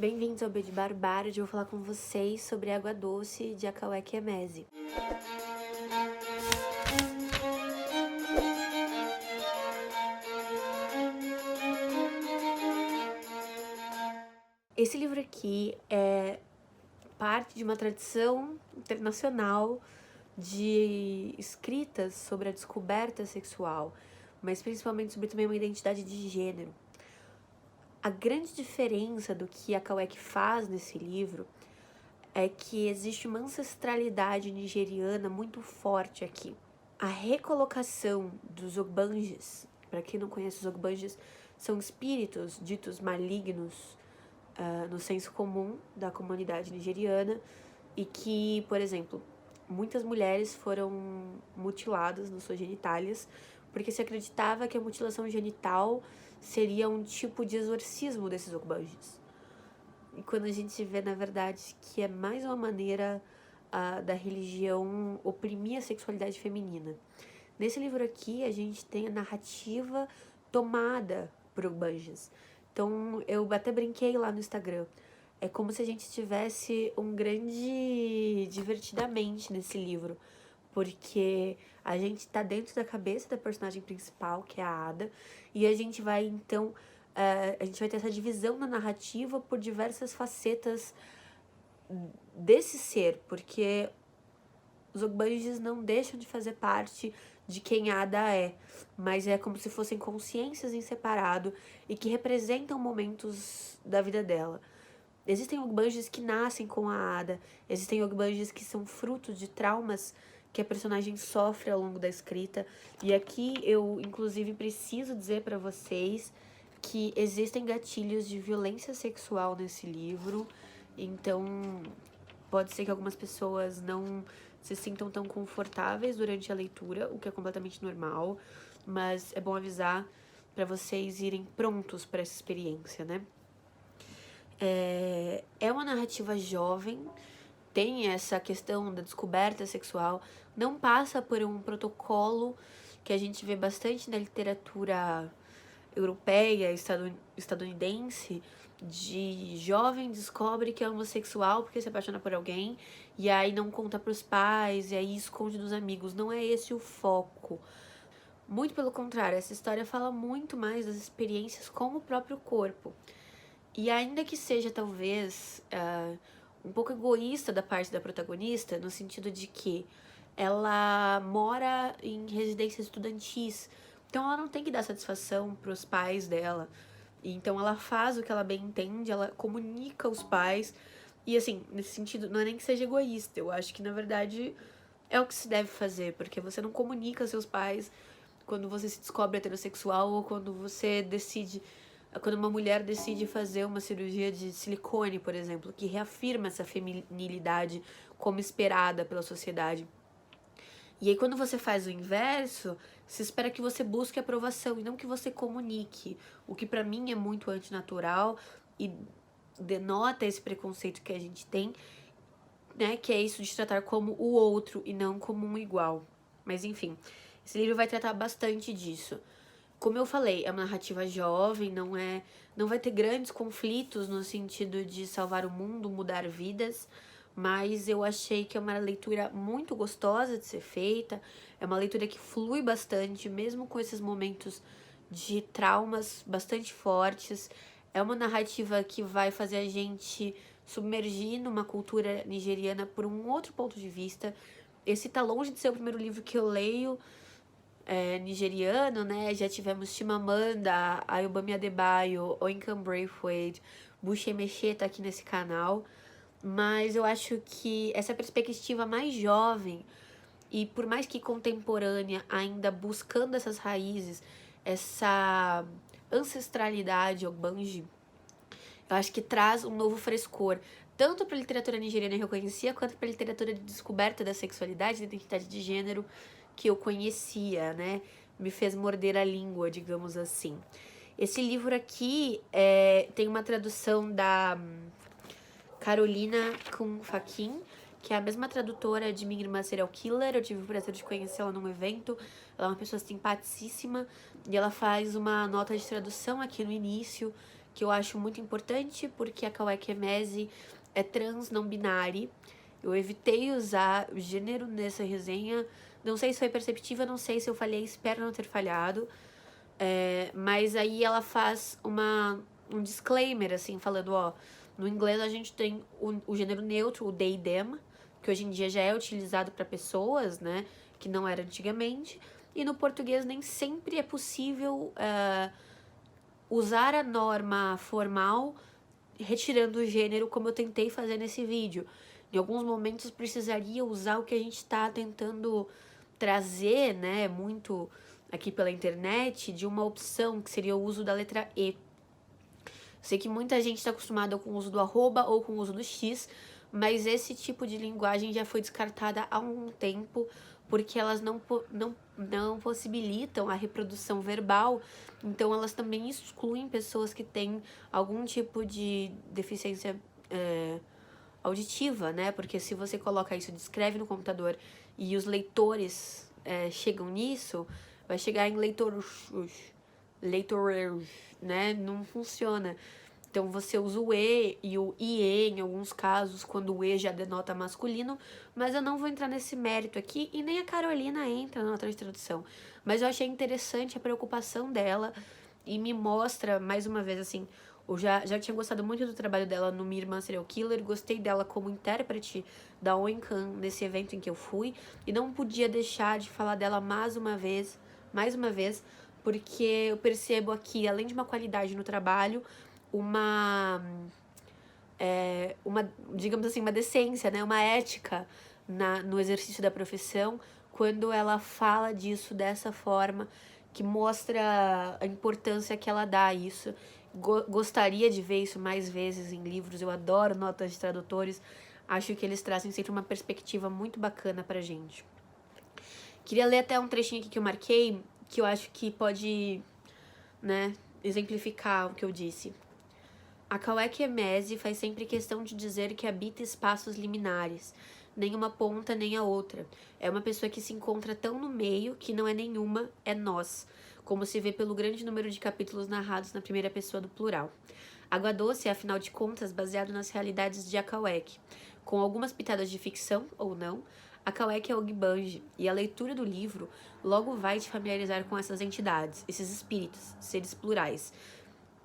Bem-vindos ao Beijo Barbário. Hoje eu vou falar com vocês sobre Água Doce, de Akaweke Emezi. Esse livro aqui é parte de uma tradição internacional de escritas sobre a descoberta sexual, mas principalmente sobre também uma identidade de gênero. A grande diferença do que Akaweke faz nesse livro é que existe uma ancestralidade nigeriana muito forte aqui. A recolocação dos Ogbanjes, para quem não conhece, os Ogbanjes são espíritos ditos malignos no senso comum da comunidade nigeriana e que, por exemplo, muitas mulheres foram mutiladas nas suas genitálias porque se acreditava que a mutilação genital seria um tipo de exorcismo desses Ogbanjes. E quando a gente vê, na verdade, que é mais uma maneira da religião oprimir a sexualidade feminina. Nesse livro aqui, a gente tem a narrativa tomada por Ogbanjes. Então, eu até brinquei lá no Instagram. É como se a gente tivesse um grande divertidamente nesse livro. Porque a gente tá dentro da cabeça da personagem principal, que é a Ada. E a gente vai, então... a gente vai ter essa divisão na narrativa por diversas facetas desse ser. Porque os Ogbanjes não deixam de fazer parte de quem a Ada é, mas é como se fossem consciências em separado e que representam momentos da vida dela. Existem Ogbanjes que nascem com a Ada, existem Ogbanjes que são frutos de traumas que a personagem sofre ao longo da escrita, e aqui eu, inclusive, preciso dizer para vocês que existem gatilhos de violência sexual nesse livro, então pode ser que algumas pessoas não se sintam tão confortáveis durante a leitura, o que é completamente normal, mas é bom avisar para vocês irem prontos para essa experiência, né? É uma narrativa jovem, tem essa questão da descoberta sexual, não passa por um protocolo que a gente vê bastante na literatura europeia, estadunidense, de jovem descobre que é homossexual porque se apaixona por alguém e aí não conta pros pais e aí esconde dos amigos. Não é esse o foco. Muito pelo contrário, essa história fala muito mais das experiências com o próprio corpo. E ainda que seja talvez um pouco egoísta da parte da protagonista, no sentido de que ela mora em residências estudantis, então ela não tem que dar satisfação pros pais dela. Então ela faz o que ela bem entende, ela comunica aos pais. E assim, nesse sentido, não é nem que seja egoísta, eu acho que na verdade é o que se deve fazer, porque você não comunica aos seus pais quando você se descobre heterossexual ou quando você decide, quando uma mulher decide fazer uma cirurgia de silicone, por exemplo, que reafirma essa feminilidade como esperada pela sociedade. E aí quando você faz o inverso, se espera que você busque aprovação e não que você comunique, o que pra mim é muito antinatural e denota esse preconceito que a gente tem, né, que é isso de tratar como o outro e não como um igual. Mas enfim, esse livro vai tratar bastante disso. Como eu falei, é uma narrativa jovem, não vai ter grandes conflitos no sentido de salvar o mundo, mudar vidas, mas eu achei que é uma leitura muito gostosa de ser feita, é uma leitura que flui bastante, mesmo com esses momentos de traumas bastante fortes. É uma narrativa que vai fazer a gente submergir numa cultura nigeriana por um outro ponto de vista. Esse tá longe de ser o primeiro livro que eu leio nigeriano, né? Já tivemos Chimamanda, Ayobami Adebayo, Oinkan Braithwaite, Buche Meche tá aqui nesse canal. Mas eu acho que essa perspectiva mais jovem e por mais que contemporânea, ainda buscando essas raízes, essa ancestralidade Ogbanji, eu acho que traz um novo frescor, tanto para a literatura nigeriana que eu conhecia, quanto para a literatura de descoberta da sexualidade e da identidade de gênero que eu conhecia, né? Me fez morder a língua, digamos assim. Esse livro aqui tem uma tradução da Carolina Faquin, que é a mesma tradutora de Minha Irmã Serial Killer. Eu tive o prazer de conhecê-la num evento. Ela é uma pessoa simpaticíssima e ela faz uma nota de tradução aqui no início, que eu acho muito importante, porque a Kaweki Emezi é trans não binária. Eu evitei usar o gênero nessa resenha. Não sei se foi perceptível, não sei se eu falhei, espero não ter falhado. Mas aí ela faz um disclaimer, assim, falando, ó, no inglês a gente tem o gênero neutro, o they, them, que hoje em dia já é utilizado para pessoas, né, que não era antigamente. E no português nem sempre é possível usar a norma formal retirando o gênero, como eu tentei fazer nesse vídeo. Em alguns momentos precisaria usar o que a gente está tentando trazer, né, muito aqui pela internet, de uma opção que seria o uso da letra E. Sei que muita gente está acostumada com o uso do arroba ou com o uso do X, mas esse tipo de linguagem já foi descartada há um tempo, porque elas não possibilitam a reprodução verbal, então elas também excluem pessoas que têm algum tipo de deficiência auditiva, né? Porque se você coloca isso, descreve no computador e os leitores chegam nisso, vai chegar em leitores, né? Não funciona. Então você usa o E e o IE em alguns casos, quando o E já denota masculino, mas eu não vou entrar nesse mérito aqui, e nem a Carolina entra na outra tradução. Mas eu achei interessante a preocupação dela, e me mostra, mais uma vez, assim, eu já tinha gostado muito do trabalho dela no Minha Irmã Serial Killer, gostei dela como intérprete da Oinkan nesse evento em que eu fui, e não podia deixar de falar dela mais uma vez, porque eu percebo aqui, além de uma qualidade no trabalho, uma digamos assim, uma decência, né? Uma ética no exercício da profissão, quando ela fala disso dessa forma, que mostra a importância que ela dá a isso. Gostaria de ver isso mais vezes em livros, eu adoro notas de tradutores, acho que eles trazem sempre uma perspectiva muito bacana pra gente. Queria ler até um trechinho aqui que eu marquei, que eu acho que pode, né, exemplificar o que eu disse. A Kaweki Emezi faz sempre questão de dizer que habita espaços liminares, nem uma ponta nem a outra. É uma pessoa que se encontra tão no meio que não é nenhuma, é nós, como se vê pelo grande número de capítulos narrados na primeira pessoa do plural. Água Doce é, afinal de contas, baseado nas realidades de Akaweki. Com algumas pitadas de ficção, ou não, Akaweki é Ogbanji, e a leitura do livro logo vai te familiarizar com essas entidades, esses espíritos, seres plurais,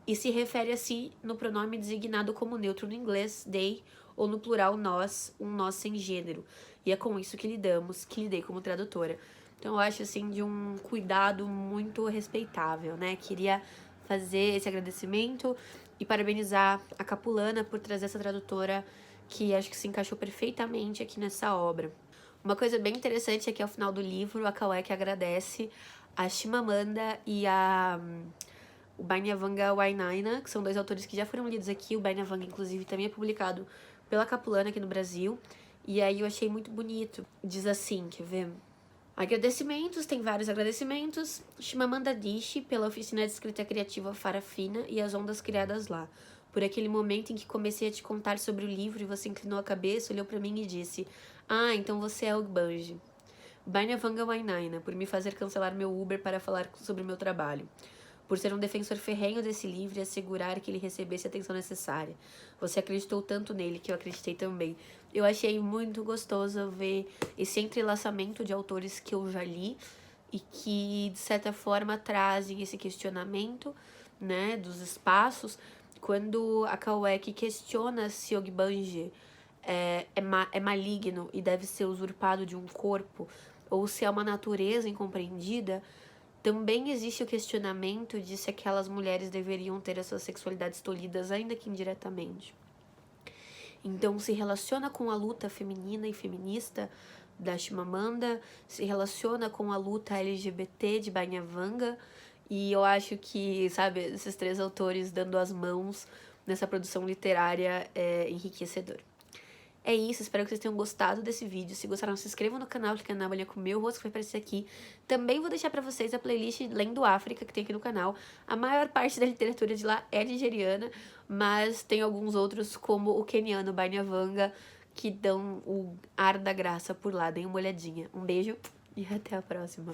e se refere a si no pronome designado como neutro no inglês, they, ou no plural nós, um nós sem gênero. E é com isso que lidei como tradutora. Então eu acho, assim, de um cuidado muito respeitável, né? Queria fazer esse agradecimento e parabenizar a Capulana por trazer essa tradutora que acho que se encaixou perfeitamente aqui nessa obra. Uma coisa bem interessante é que ao final do livro, a Kaweki agradece a Chimamanda e o Bainyavanga Wainaina, que são dois autores que já foram lidos aqui. O Bainyavanga, inclusive, também é publicado pela Capulana aqui no Brasil. E aí eu achei muito bonito. Diz assim, quer ver? Agradecimentos, tem vários agradecimentos. Chimamanda Adichie, pela oficina de escrita criativa Farafina e as ondas criadas lá. Por aquele momento em que comecei a te contar sobre o livro e você inclinou a cabeça, olhou para mim e disse: "Ah, então você é Ogbanji." Bainyavanga Wainaina, por me fazer cancelar meu Uber para falar sobre o meu trabalho. Por ser um defensor ferrenho desse livro e assegurar que ele recebesse a atenção necessária. Você acreditou tanto nele que eu acreditei também. Eu achei muito gostoso ver esse entrelaçamento de autores que eu já li e que, de certa forma, trazem esse questionamento, né, dos espaços. Quando a Kaweki questiona se Ogbanji é maligno e deve ser usurpado de um corpo, ou se é uma natureza incompreendida, também existe o questionamento de se aquelas mulheres deveriam ter as suas sexualidades tolhidas, ainda que indiretamente. Então, se relaciona com a luta feminina e feminista da Chimamanda, se relaciona com a luta LGBT de Bainyavanga, e eu acho que, sabe, esses três autores dando as mãos nessa produção literária é enriquecedor. É isso, espero que vocês tenham gostado desse vídeo. Se gostaram, se inscrevam no canal, clique na bolinha com o meu rosto que vai aparecer aqui. Também vou deixar pra vocês a playlist Lendo África, que tem aqui no canal. A maior parte da literatura de lá é nigeriana, mas tem alguns outros, como o queniano Bainyavanga, que dão o ar da graça por lá. Deem uma olhadinha. Um beijo e até a próxima.